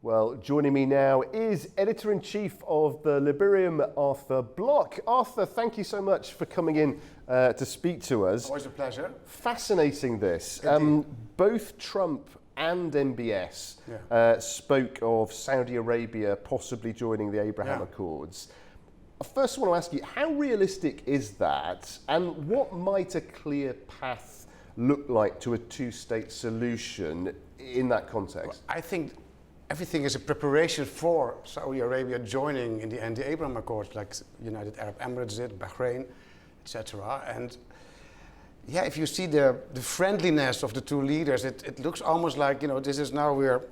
Well, joining me now is Editor-in-Chief of the Liberium, Arthur Blok. Arthur, thank you so much for coming in to speak to us. Always a pleasure. Fascinating this. Both Trump and MBS spoke of Saudi Arabia possibly joining the Abraham Accords. First, I want to ask you, how realistic is that, and what might a clear path look like to a two-state solution in that context? Well, I think everything is a preparation for Saudi Arabia joining in the end the Abraham Accords, like United Arab Emirates did, Bahrain, etc. And yeah, if you see the friendliness of the two leaders, it looks almost like, this is now we're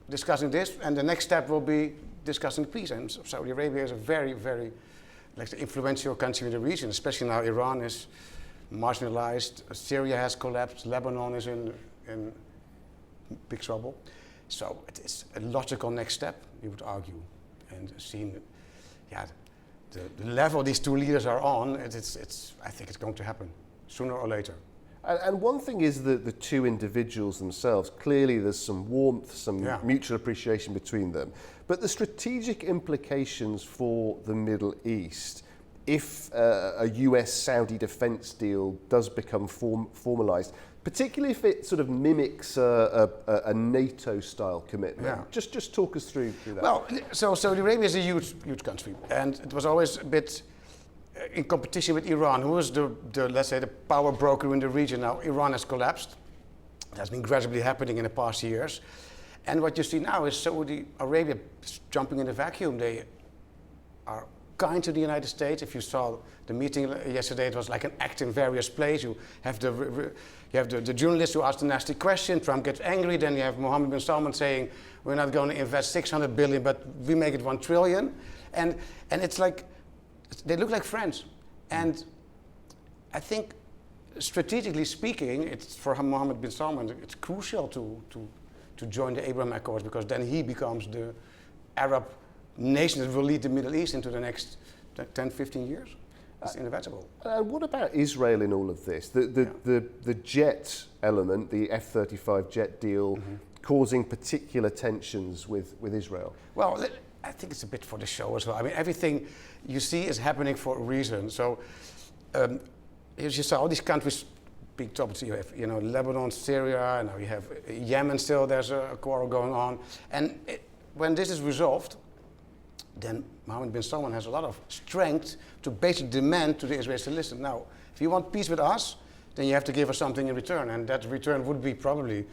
discussing this, and the next step will be discussing peace. And Saudi Arabia is a very, very influential country in the region, especially now Iran is marginalized, Syria has collapsed, Lebanon is in big trouble. So it's a logical next step, you would argue. And seeing the level these two leaders are on, I think it's going to happen sooner or later. And one thing is that the two individuals themselves, clearly there's some warmth, some mutual appreciation between them. But the strategic implications for the Middle East, if a US-Saudi defense deal does become formalized, particularly if it sort of mimics a NATO-style commitment. Just talk us through that. Well, so Saudi Arabia is a huge country, and it was always a bit in competition with Iran, who is the let's say, the power broker in the region. Now, Iran has collapsed. It has been gradually happening in the past years. And what you see now is Saudi Arabia jumping in the vacuum. They are kind to the United States. If you saw the meeting yesterday, it was like an act in various places. You have the journalist who asked the nasty question. Trump gets angry. Then you have Mohammed bin Salman saying, we're not going to invest 600 billion, but we make it 1 trillion. And it's like, they look like friends. And I think, strategically speaking, it's for Mohammed bin Salman, it's crucial to join the Abraham Accords, because then he becomes the Arab nation that will lead the Middle East into the next 10, 15 years. It's inevitable. What about Israel in all of this? The jet element, the F-35 jet deal, causing particular tensions with Israel? Well, I think it's a bit for the show as well. I mean, everything you see is happening for a reason. So, as you saw, all these countries being topics. You have, Lebanon, Syria, now you have Yemen still, there's a quarrel going on. And when this is resolved, then Mohammed bin Salman has a lot of strength to basically demand to the Israelis to listen. Now, if you want peace with us, then you have to give us something in return. And that return would be probably,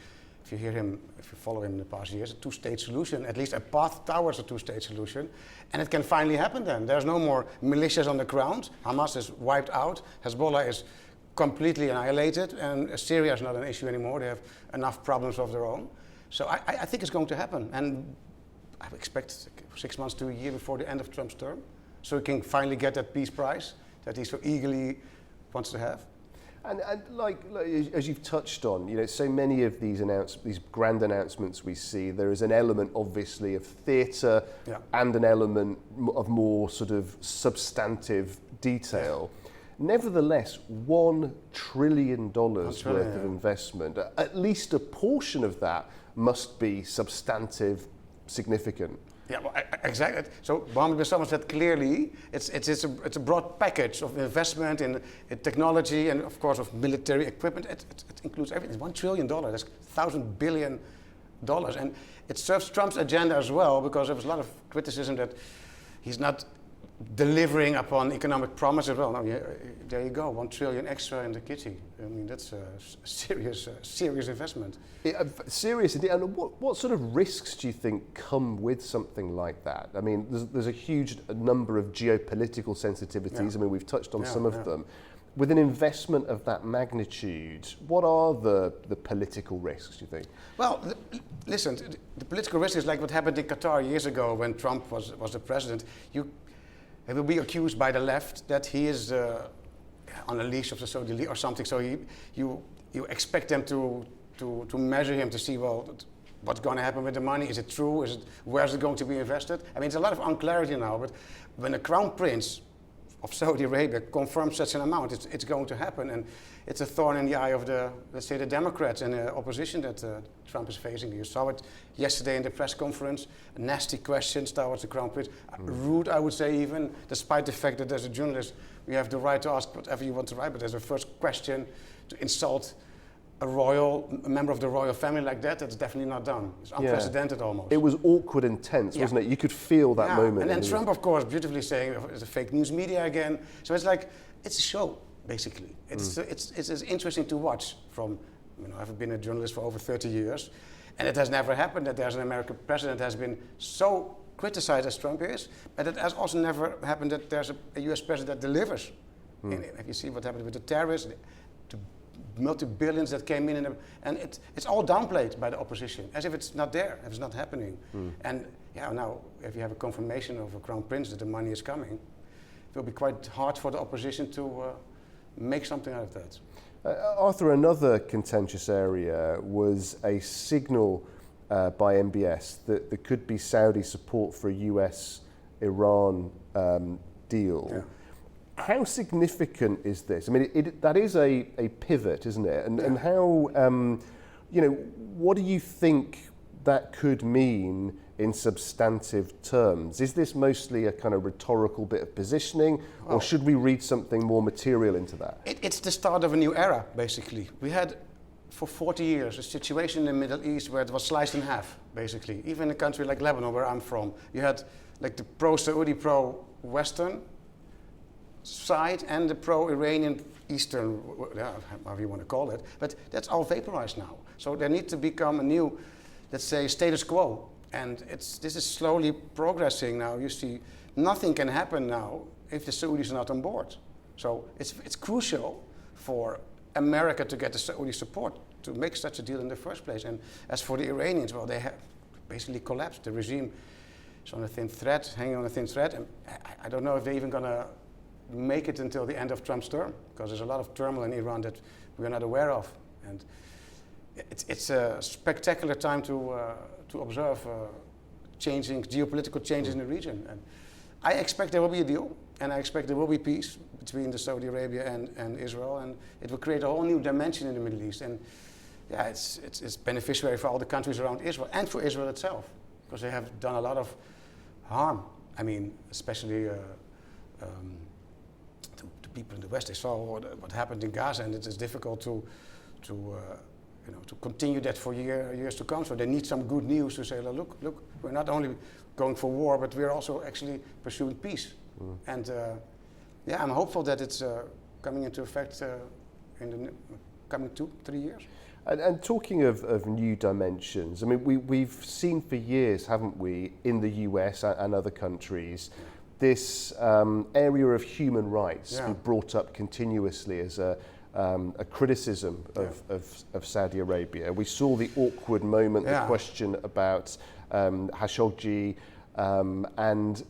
if you follow him in the past years, a two-state solution, at least a path towards a two-state solution. And it can finally happen then. There's no more militias on the ground. Hamas is wiped out. Hezbollah is completely annihilated. And Syria is not an issue anymore. They have enough problems of their own. So I think it's going to happen. And I expect 6 months to a year before the end of Trump's term, so he can finally get that peace prize that he so eagerly wants to have. And like as you've touched on, so many of these grand announcements we see, there is an element, obviously, of theatre and an element of more sort of substantive detail. Nevertheless, $1 trillion worth of investment, at least a portion of that must be substantive, significant. Yeah, well, exactly. So Mohammed bin Salman said clearly, it's a broad package of investment in technology and, of course, of military equipment. It includes everything. $1 trillion. That's $1,000 billion, and it serves Trump's agenda as well, because there was a lot of criticism that he's not delivering upon economic promises. Well, no, there you go, 1 trillion extra in the kitty. I mean, that's a serious investment. Serious indeed. And what sort of risks do you think come with something like that? I mean, there's a huge number of geopolitical sensitivities. I mean, we've touched on some of them. With an investment of that magnitude, what are the political risks, do you think? Well, listen, the political risk is like what happened in Qatar years ago when Trump was the president. He will be accused by the left that he is on a leash of the Saudi League or something. So you expect them to measure him to see, well, what's going to happen with the money? Is it true? Where's it going to be invested? I mean, there's a lot of unclarity now. But when the Crown Prince of Saudi Arabia confirms such an amount, it's going to happen, and it's a thorn in the eye of the, let's say, the Democrats and the opposition that Trump is facing. You saw it yesterday in the press conference, nasty questions towards the Crown Prince, rude, I would say, even, despite the fact that as a journalist, you have the right to ask whatever you want to write, but as a first question to insult a member of the royal family like that, that's definitely not done. It's unprecedented almost. It was awkward and tense, wasn't it? You could feel that moment. And then Trump, of course, beautifully saying it's a fake news media again. So it's like, it's a show, basically. It's interesting to watch from, I've been a journalist for over 30 years, and it has never happened that there's an American president that has been so criticized as Trump is, but it has also never happened that there's a US president that delivers. And if you see what happened with the terrorists, multi-billions that came in, and it's all downplayed by the opposition, as if it's not there, if it's not happening. And now, if you have a confirmation of a Crown Prince that the money is coming, it will be quite hard for the opposition to make something out of that. Arthur, another contentious area was a signal by MBS that there could be Saudi support for a US-Iran deal. Yeah. How significant is this? I mean, that is a pivot, isn't it? And how, what do you think that could mean in substantive terms? Is this mostly a kind of rhetorical bit of positioning, or should we read something more material into that? It's the start of a new era, basically. We had, for 40 years, a situation in the Middle East where it was sliced in half, basically. Even in a country like Lebanon, where I'm from, you had like the pro-Saudi, pro-Western side and the pro-Iranian Eastern, however you want to call it, but that's all vaporized now. So there needs to become a new, let's say, status quo. And this is slowly progressing now. You see, nothing can happen now if the Saudis are not on board. So it's crucial for America to get the Saudi support to make such a deal in the first place. And as for the Iranians, well, they have basically collapsed. The regime is on a thin thread, hanging on a thin thread. And I don't know if they're even going to make it until the end of Trump's term, because there's a lot of turmoil in Iran that we're not aware of. And it's a spectacular time to observe changing geopolitical changes in the region. And I expect there will be a deal, and I expect there will be peace between the Saudi Arabia and Israel, and it will create a whole new dimension in the Middle East. And it's beneficiary for all the countries around Israel and for Israel itself, because they have done a lot of harm. I mean, especially to people in the West. They saw what happened in Gaza, and it is difficult to continue that for years to come. So they need some good news to say, look, we're not only going for war, but we're also actually pursuing peace. And I'm hopeful that it's coming into effect in the coming 2-3 years. And talking of new dimensions, I mean, we've seen for years, haven't we, in the US and other countries, this area of human rights be brought up continuously as a criticism of Saudi Arabia. We saw the awkward moment, the question about Khashoggi, and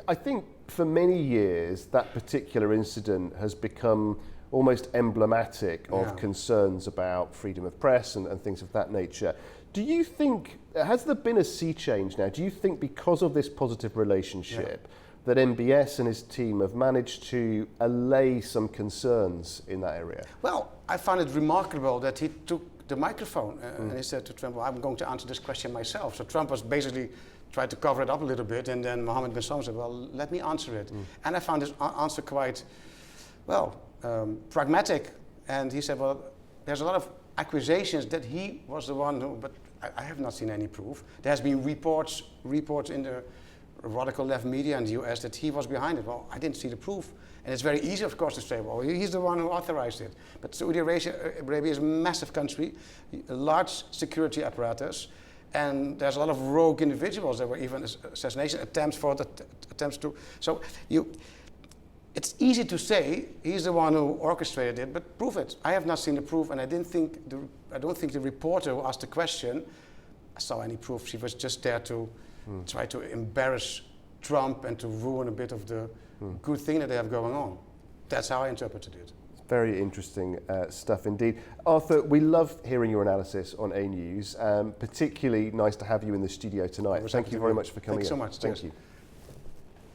I think for many years that particular incident has become almost emblematic of concerns about freedom of press and things of that nature. Do you think, has there been a sea change now? Do you think because of this positive relationship that MBS and his team have managed to allay some concerns in that area? Well, I found it remarkable that he took the microphone and he said to Trump, well, I'm going to answer this question myself. So Trump was basically tried to cover it up a little bit, and then Mohammed bin Salman said, well, let me answer it. And I found his answer quite, pragmatic. And he said, well, there's a lot of accusations that he was the one who, but I have not seen any proof. There has been reports in the radical left media in the US that he was behind it. Well, I didn't see the proof. And it's very easy, of course, to say, well, he's the one who authorized it. But Saudi Arabia is a massive country, a large security apparatus, and there's a lot of rogue individuals. There were even assassination attempts to. So it's easy to say he's the one who orchestrated it, but prove it. I have not seen the proof, and I don't think the reporter who asked the question saw any proof. She was just there to try to embarrass Trump and to ruin a bit of the good thing that they have going on. That's how I interpreted it. Very interesting stuff indeed. Arthur, we love hearing your analysis on ANEWZ. Particularly nice to have you in the studio tonight. Thank you very much for coming in. Thanks so much. Thank you.